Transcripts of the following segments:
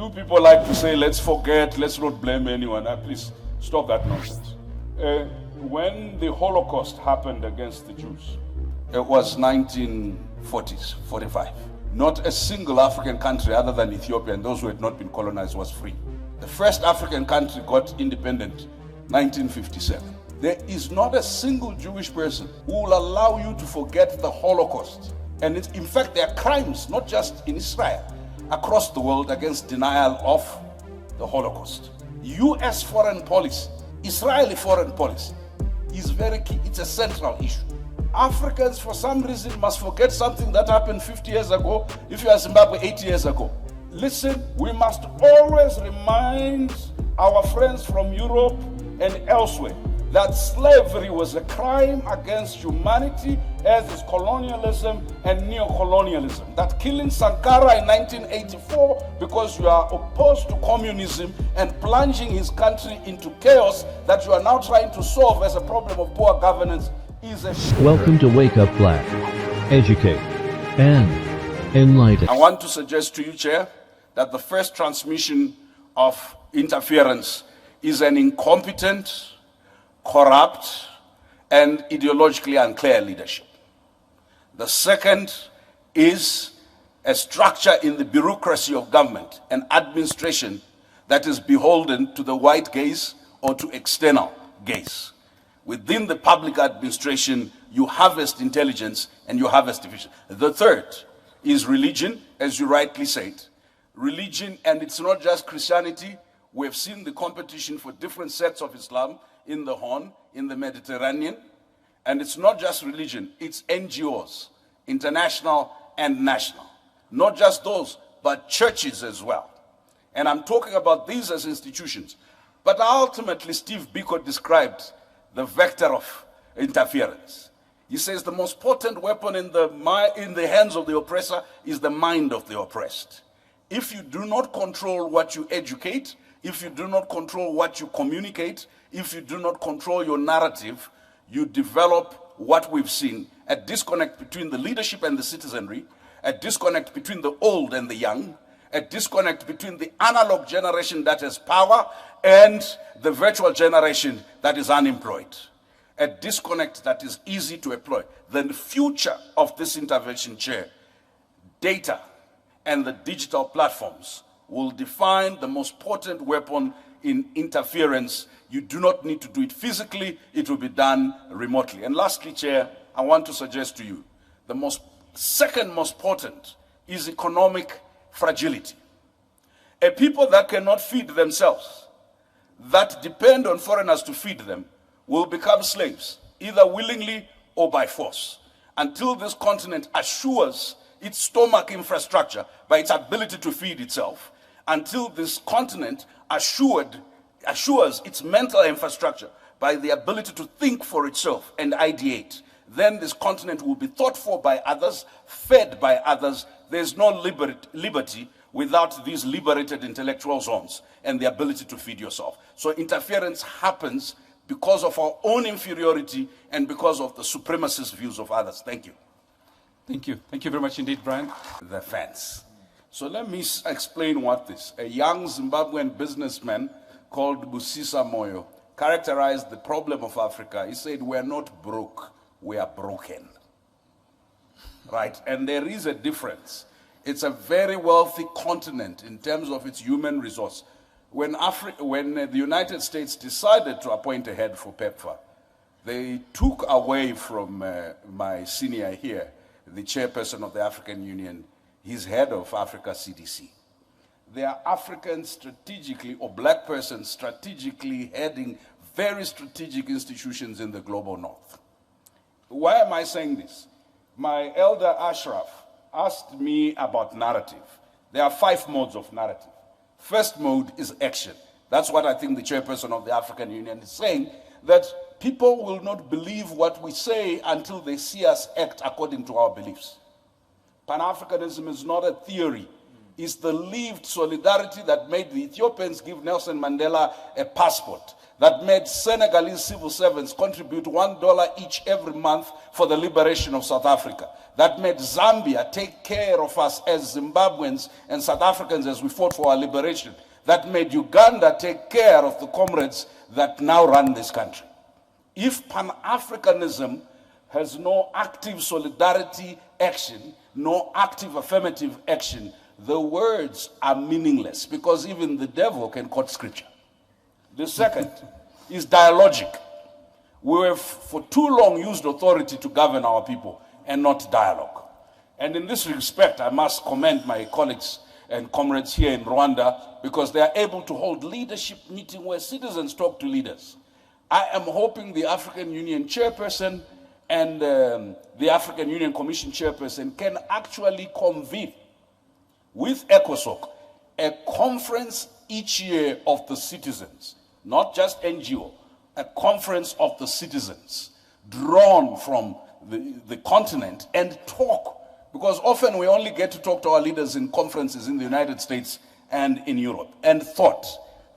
You people like to say, let's forget, let's not blame anyone. Please stop that nonsense. When the Holocaust happened against the Jews, it was 1940s, 45. Not a single African country other than Ethiopia and those who had not been colonized was free. The first African country got independent 1957. There is not a single Jewish person who will allow you to forget the Holocaust. And in fact, there are crimes, not just in Israel, across the world against denial of the Holocaust. US foreign policy, Israeli foreign policy is very key. It's a central issue. Africans, for some reason, must forget something that happened 50 years ago, if you are Zimbabwe 80 years ago. Listen, we must always remind our friends from Europe and elsewhere that slavery was a crime against humanity, as is colonialism and neo-colonialism. That killing Sankara in 1984 because you are opposed to communism and plunging his country into chaos that you are now trying to solve as a problem of poor governance is a shame. Welcome to Wake Up Black. Educate and enlighten. I want to suggest to you, Chair, that the first transmission of interference is an incompetent, corrupt, and ideologically unclear leadership. The second is a structure in the bureaucracy of government and administration that is beholden to the white gaze or to external gaze. Within the public administration, you harvest intelligence and you harvest efficiency. The third is religion, as you rightly said. Religion, and it's not just Christianity. We have seen the competition for different sects of Islam in the Horn, in the Mediterranean. And it's not just religion, it's NGOs, international and national. Not just those, but churches as well. And I'm talking about these as institutions. But ultimately, Steve Biko described the vector of interference. He says the most potent weapon in the hands of the oppressor is the mind of the oppressed. If you do not control what you educate, if you do not control what you communicate, if you do not control your narrative, you develop what we've seen, a disconnect between the leadership and the citizenry, a disconnect between the old and the young, a disconnect between the analog generation that has power and the virtual generation that is unemployed. A disconnect that is easy to employ. The future of this intervention, Chair, data and the digital platforms will define the most potent weapon in interference. You do not need to do it physically, it will be done remotely. And lastly, Chair, I want to suggest to you, the second most potent is economic fragility. A people that cannot feed themselves, that depend on foreigners to feed them, will become slaves, either willingly or by force, until this continent assures its stomach infrastructure by its ability to feed itself, until this continent assures its mental infrastructure by the ability to think for itself and ideate. Then this continent will be thought for by others, fed by others. There's no liberty without these liberated intellectual zones and the ability to feed yourself. So interference happens because of our own inferiority and because of the supremacist views of others. Thank you. Thank you. Thank you very much indeed, Brian. The fence. So let me explain what this. A young Zimbabwean businessman called Busisa Moyo characterized the problem of Africa. He said, we're not broke, we are broken. Right? And there is a difference. It's a very wealthy continent in terms of its human resource. When the United States decided to appoint a head for PEPFAR, they took away from my senior here, the chairperson of the African Union, his head of Africa CDC. There are Africans strategically, or black persons strategically heading very strategic institutions in the global north. Why am I saying this? My elder Ashraf asked me about narrative. There are 5 modes of narrative. First mode is action. That's what I think the chairperson of the African Union is saying, that people will not believe what we say until they see us act according to our beliefs. Pan-Africanism is not a theory. is the lived solidarity that made the Ethiopians give Nelson Mandela a passport, that made Senegalese civil servants contribute $1 each every month for the liberation of South Africa, that made Zambia take care of us as Zimbabweans and South Africans as we fought for our liberation, that made Uganda take care of the comrades that now run this country. If Pan-Africanism has no active solidarity action, no active affirmative action, the words are meaningless, because even the devil can quote scripture. The second is dialogic. We have for too long used authority to govern our people and not dialogue. And in this respect, I must commend my colleagues and comrades here in Rwanda, because they are able to hold leadership meetings where citizens talk to leaders. I am hoping the African Union chairperson and the African Union Commission chairperson can actually convene with ECOSOC a conference each year of the citizens, not just NGO, a conference of the citizens drawn from the continent, and talk, because often we only get to talk to our leaders in conferences in the United States and in Europe, and thought.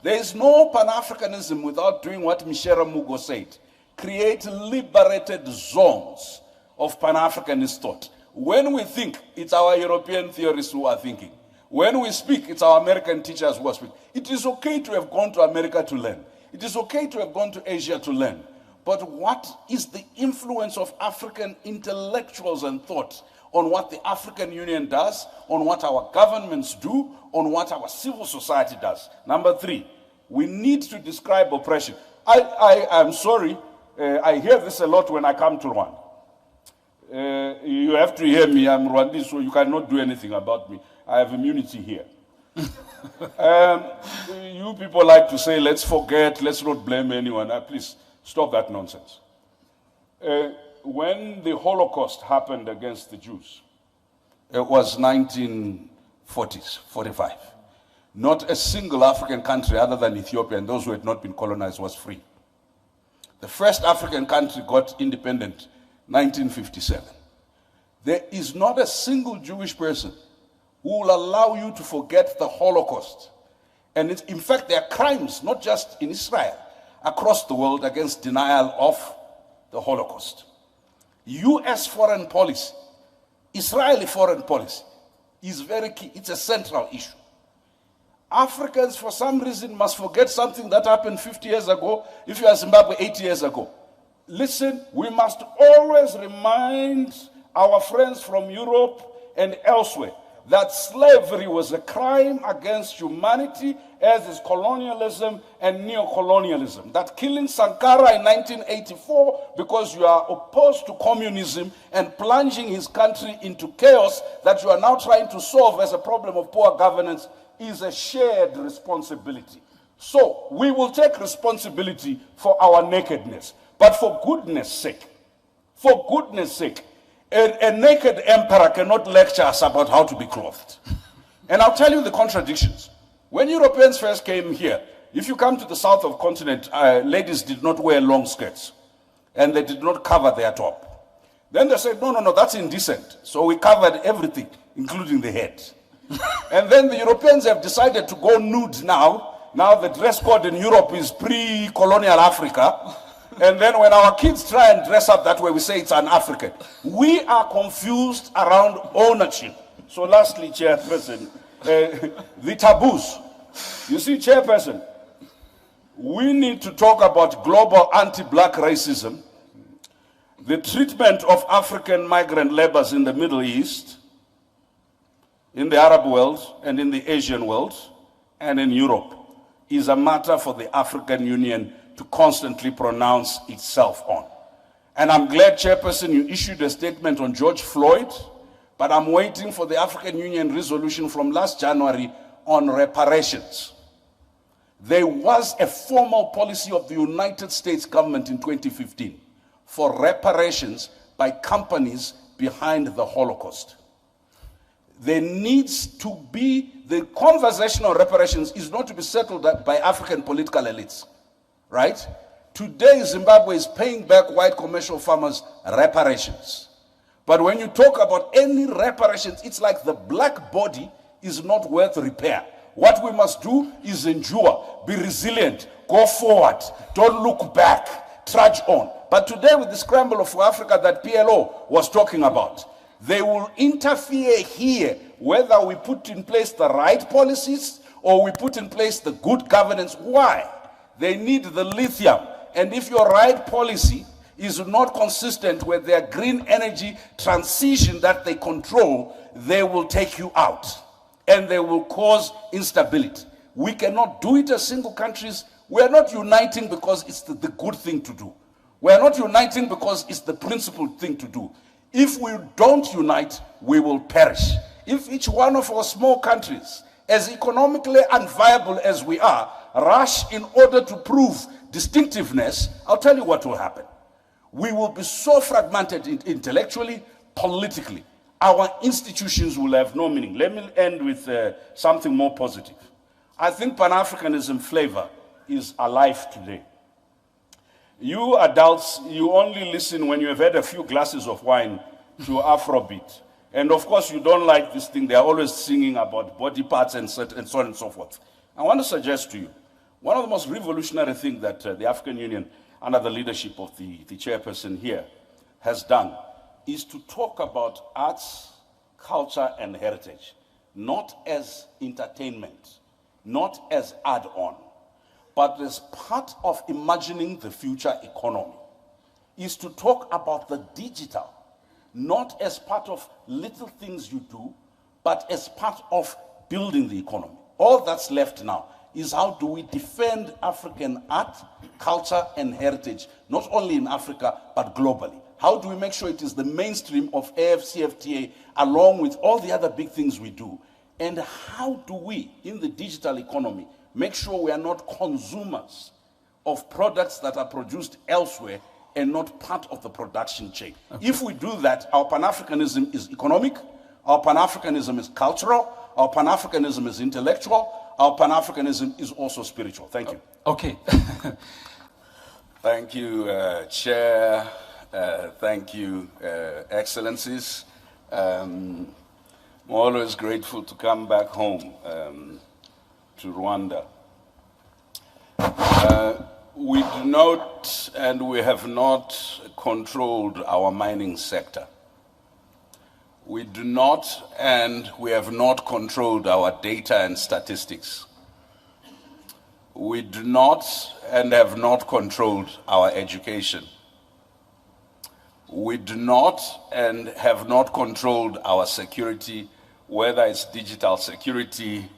There is no Pan-Africanism without doing what Mishera Mugo said: create liberated zones of Pan-Africanist thought. When we think, it's our European theorists who are thinking. When we speak, it's our American teachers who are speaking. It is okay to have gone to America to learn. It is okay to have gone to Asia to learn. But what is the influence of African intellectuals and thought on what the African Union does, on what our governments do, on what our civil society does? Number three, we need to describe oppression. I'm sorry, I hear this a lot when I come to Rwanda. You have to hear me, I'm Rwandese, so you cannot do anything about me. I have immunity here. You people like to say, let's forget, let's not blame anyone. Please, stop that nonsense. When the Holocaust happened against the Jews, it was 1940s, 45. Not a single African country other than Ethiopia and those who had not been colonized was free. The first African country got independent 1957. There is not a single Jewish person who will allow you to forget the Holocaust. And in fact, there are crimes, not just in Israel, across the world against denial of the Holocaust. US foreign policy, Israeli foreign policy is very key. It's a central issue. Africans, for some reason, must forget something that happened 50 years ago, if you are Zimbabwe 80 years ago. Listen, we must always remind our friends from Europe and elsewhere that slavery was a crime against humanity, as is colonialism and neocolonialism. That killing Sankara in 1984 because you are opposed to communism and plunging his country into chaos that you are now trying to solve as a problem of poor governance is a shared responsibility. So we will take responsibility for our nakedness. But for goodness sake, a naked emperor cannot lecture us about how to be clothed. And I'll tell you the contradictions. When Europeans first came here, if you come to the south of the continent, ladies did not wear long skirts. And they did not cover their top. Then they said, no, that's indecent. So we covered everything, including the head. And then the Europeans have decided to go nude now. Now the dress code in Europe is pre-colonial Africa. And then when our kids try and dress up that way, we say it's an African. We are confused around ownership. So lastly, Chairperson, the taboos. You see, Chairperson, we need to talk about global anti-black racism, the treatment of African migrant laborers in the Middle East, in the Arab world, and in the Asian world, and in Europe, is a matter for the African Union to constantly pronounce itself on. And I'm glad, Chairperson, you issued a statement on George Floyd, but I'm waiting for the African Union resolution from last January on reparations. There was a formal policy of the United States government in 2015 for reparations by companies behind the Holocaust. There needs to be, the conversation on reparations is not to be settled by African political elites. Right? Today, Zimbabwe is paying back white commercial farmers reparations. But when you talk about any reparations, it's like the black body is not worth repair. What we must do is endure, be resilient, go forward, don't look back, trudge on. But today with the scramble of Africa that PLO was talking about, they will interfere here whether we put in place the right policies or we put in place the good governance. Why? They need the lithium. And if your right policy is not consistent with their green energy transition that they control, they will take you out and they will cause instability. We cannot do it as single countries. We are not uniting because it's the good thing to do. We are not uniting because it's the principled thing to do. If we don't unite, we will perish. If each one of our small countries, as economically unviable as we are, rush in order to prove distinctiveness, I'll tell you what will happen. We will be so fragmented intellectually, politically. Our institutions will have no meaning. Let me end with something more positive. I think Pan-Africanism flavor is alive today. You adults, you only listen when you have had a few glasses of wine to Afrobeat. And of course, you don't like this thing. They are always singing about body parts and so on and so forth. I want to suggest to you, one of the most revolutionary things that the African Union, under the leadership of the chairperson here, has done is to talk about arts, culture, and heritage, not as entertainment, not as add-on, but as part of imagining the future economy, is to talk about the digital, not as part of little things you do, but as part of building the economy. All that's left now is how do we defend African art, culture, and heritage, not only in Africa, but globally. How do we make sure it is the mainstream of AFCFTA along with all the other big things we do? And how do we, in the digital economy, make sure we are not consumers of products that are produced elsewhere and not part of the production chain? Okay. If we do that, our Pan-Africanism is economic, our Pan-Africanism is cultural, our Pan-Africanism is intellectual, our Pan-Africanism is also spiritual. Thank you. Okay. Thank you, Chair. Thank you, Excellencies. I'm always grateful to come back home to Rwanda. We do not and we have not controlled our mining sector. We do not and we have not controlled our data and statistics. We do not and have not controlled our education. We do not and have not controlled our security, whether it's digital security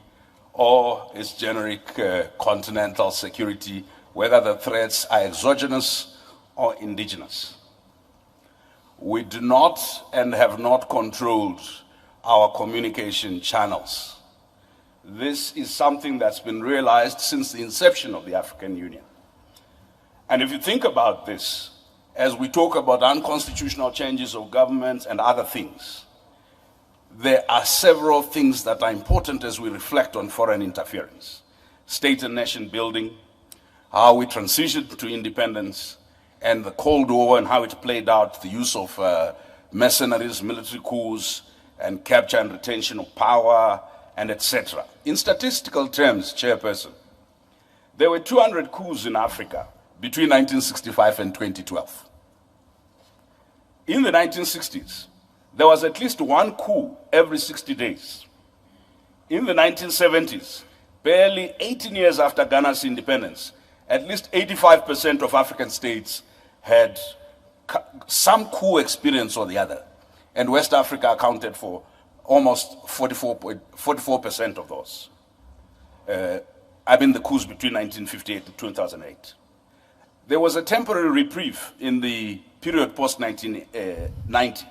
or it's generic continental security, whether the threats are exogenous or indigenous. We do not and have not controlled our communication channels. This is something that's been realized since the inception of the African Union. And if you think about this, as we talk about unconstitutional changes of government and other things, there are several things that are important as we reflect on foreign interference. State and nation building, how we transitioned to independence, and the Cold War and how it played out, the use of mercenaries, military coups, and capture and retention of power, and etc. In statistical terms, Chairperson, there were 200 coups in Africa between 1965 and 2012. In the 1960s, there was at least one coup every 60 days. In the 1970s, barely 18 years after Ghana's independence, at least 85% of African states had some coup experience or the other. And West Africa accounted for almost 44% of those. The coups between 1958 and 2008. There was a temporary reprieve in the period post-1990.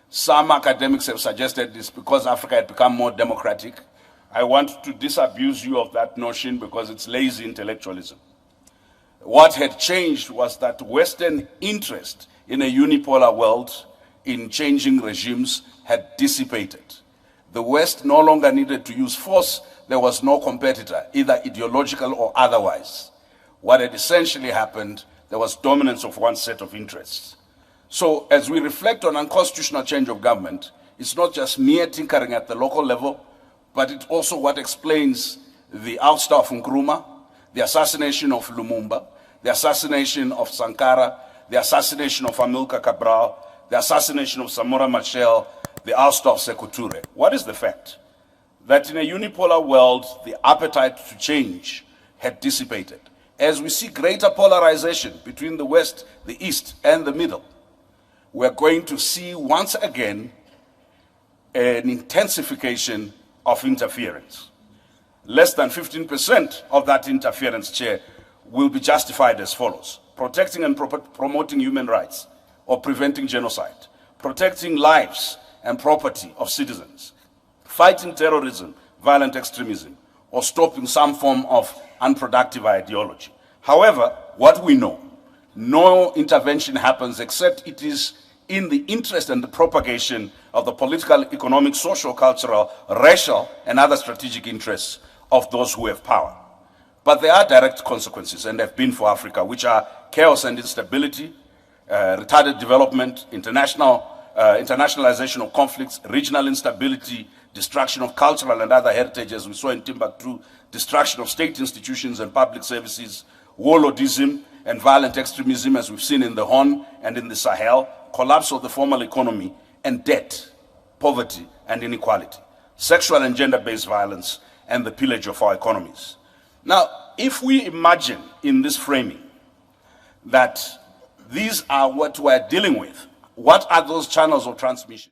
Some academics have suggested this because Africa had become more democratic. I want to disabuse you of that notion because it's lazy intellectualism. What had changed was that Western interest in a unipolar world, in changing regimes, had dissipated. The West no longer needed to use force. There was no competitor, either ideological or otherwise. What had essentially happened, there was dominance of one set of interests. So as we reflect on unconstitutional change of government, it's not just mere tinkering at the local level, but it's also what explains the ouster of Nkrumah, the assassination of Lumumba, the assassination of Sankara, the assassination of Amilcar Cabral, the assassination of Samora Machel, the ouster of Sékou Touré. What is the fact? That in a unipolar world, the appetite to change had dissipated. As we see greater polarization between the West, the East, and the Middle, we're going to see once again an intensification of interference. Less than 15% of that interference, Chair, will be justified as follows: protecting and promoting human rights or preventing genocide, protecting lives and property of citizens, fighting terrorism, violent extremism, or stopping some form of unproductive ideology. However, what we know, no intervention happens except it is in the interest and the propagation of the political, economic, social, cultural, racial, and other strategic interests of those who have power. But there are direct consequences, and have been for Africa, which are chaos and instability, retarded development, internationalization of conflicts, regional instability, destruction of cultural and other heritage, as we saw in Timbuktu, destruction of state institutions and public services, warlordism and violent extremism, as we've seen in the Horn and in the Sahel, collapse of the formal economy, and debt, poverty and inequality, sexual and gender-based violence, and the pillage of our economies. Now, if we imagine in this framing that these are what we're dealing with, what are those channels of transmission?